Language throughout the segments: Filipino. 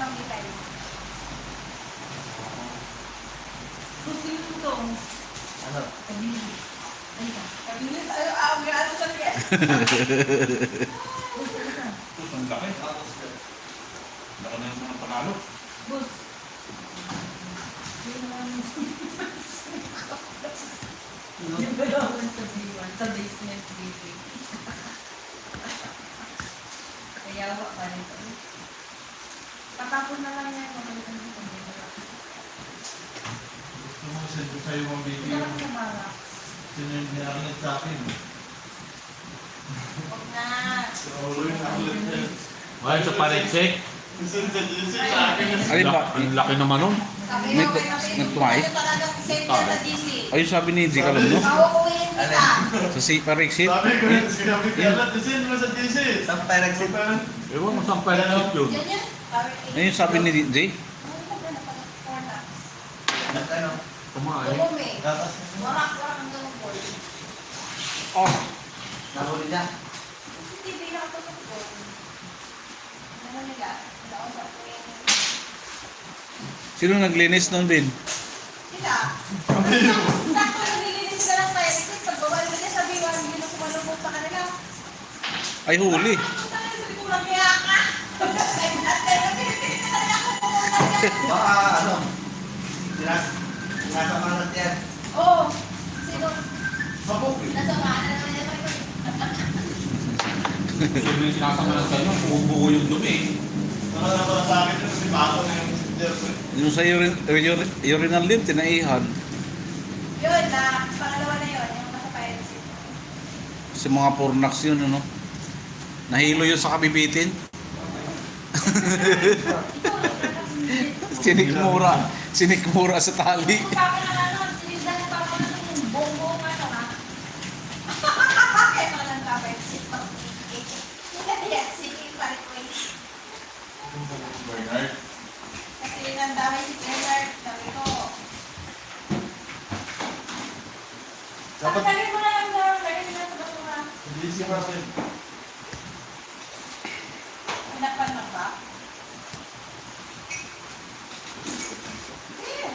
ng Mikay. Gusto yung tutong. Ano? Kabili. Ay ka. Kabili. Ang gano'n sa liya. Gusto ka. Ito, ang laki. Laki na yung mga panalo. Bus. Yung galawan sa B1, sa basement building. Kaya wak pa rin ito. Tatapon na lang yan. Magalitan ng pagkita. Gusto mo send ko sa'yo mga Ito video. lang sa mara. Sino yung ginagalit sa akin? Huwag na. Ulo yung naklit niya. Ay, sa pariksik. Send sa akin. Alin ba? Ang laki naman nun. Sabi nga kay Nagtuway? Ito talagang send ka sa DC. Ayun sabi ni Di Kalumno. Pakukuhin kita. Sa si Pariksit. Sabi ko yun, sinabi ko yun, send mo sa DC. Sampay nagsit. Ewan mo saan pariksik yun. Yan yan. Ayun sabi ni Di. Ano? Kumain. Tulong eh. Gatas. Warak ang ganun po. Oh. Nahuli niya. CCTV na ako sa po. Ano nila? Daon sa po yan. Sino naglinis nun, Ben? Sila. Sakto nililinis sila ng fire exit. Pagbabalik nila sa B1, hindi na sumalubog sa kanila. Ay, huli. Sabi ko lang kaya ka. Baka ano? Sinasama natin yan. Oo. Sino? Sabog eh. Nasamahan na naman yan. Sino yung sinasama ng sa'yo? Buo yung dumi. Nakala ko na sa akin yun, si Bago na yung messenger ko. Yung sa urinal din, tinaihan. Yun na. Pangalawa na yun. Yung nasa fire exit. Kasi mga pornax yun, ano? Nahilo yun sa kabibitin. Sinikmura. Sinikmura sa tali. Kung pa ka na nun, sinisdahan pa ka na yung bongbong ano ha. Kaya pa lang ka fire exit. Yan, sige pa rin. Bernard. Kasi nandamay si Bernard. Sabi ko. Dapat Lagay mo na lang daw. Lagay mo na sa basura. Hindi siya kasi. Hanapan na ba? Sige.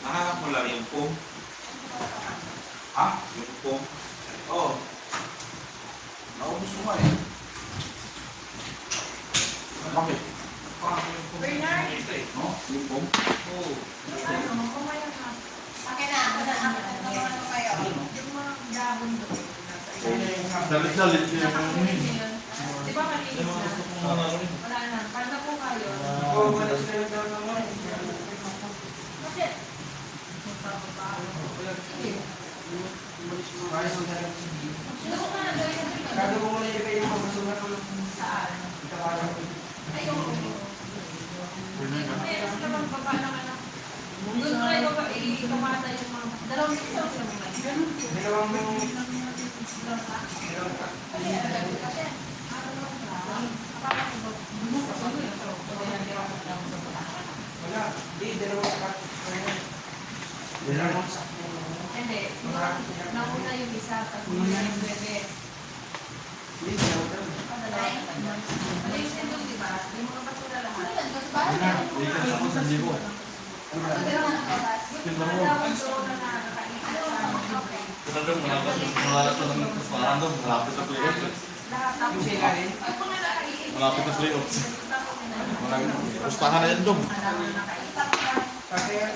Nahanap mo lang yung pong. Ha? Yung pong. Oo. Naubos mo eh. Bakit? Bernard. No? Yung pong? Oo. Ano, kumayan na. Akin na. Ano kayo? Yung mga gabon doon. Dalit-dalit Di yun. ba malinis na? Wala na. Para na po kayo. Oo, wala sila daw naman. Bakit? Sige. Kaya mo na lang sige. Sino ko nga nagawin na dito? Kado mo muna ilagay yung mabasura ko. Saan? Itawaran ko. Ayun. Meron sila mga baba ng ano. Doon ko na ibaba, ikamata yung mga dalawang isa o sila mga ganun. Dalawang mo. Dalawang pa? Dalawang ka. Kasi, kasi, ano lang ba? Kapag ito, bumukas ako yun. So, Wala. Di, dalawang ka. Dalawang sa. hindi, siguro, nauna yung isa, tapos muna yung bebe. Di, dalawang ka. Ano yung sindong, di ba? Yung mga basura lahat. Hindi ka sa kung libo. Talagang malapit na ng parang doon, malapit na playoffs. Malapit na playoffs. Pustahan na yan doon. Kaya,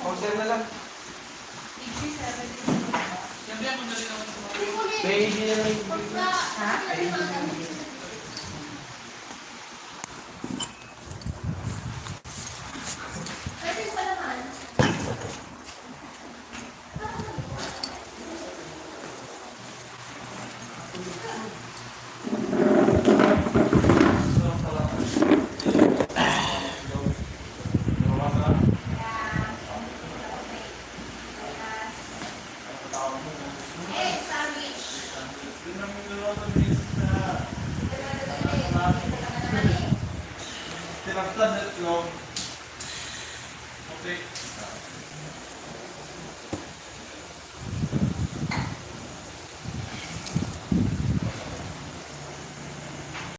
order na lang. Pwede na lang. Tinagtan yung... Okay.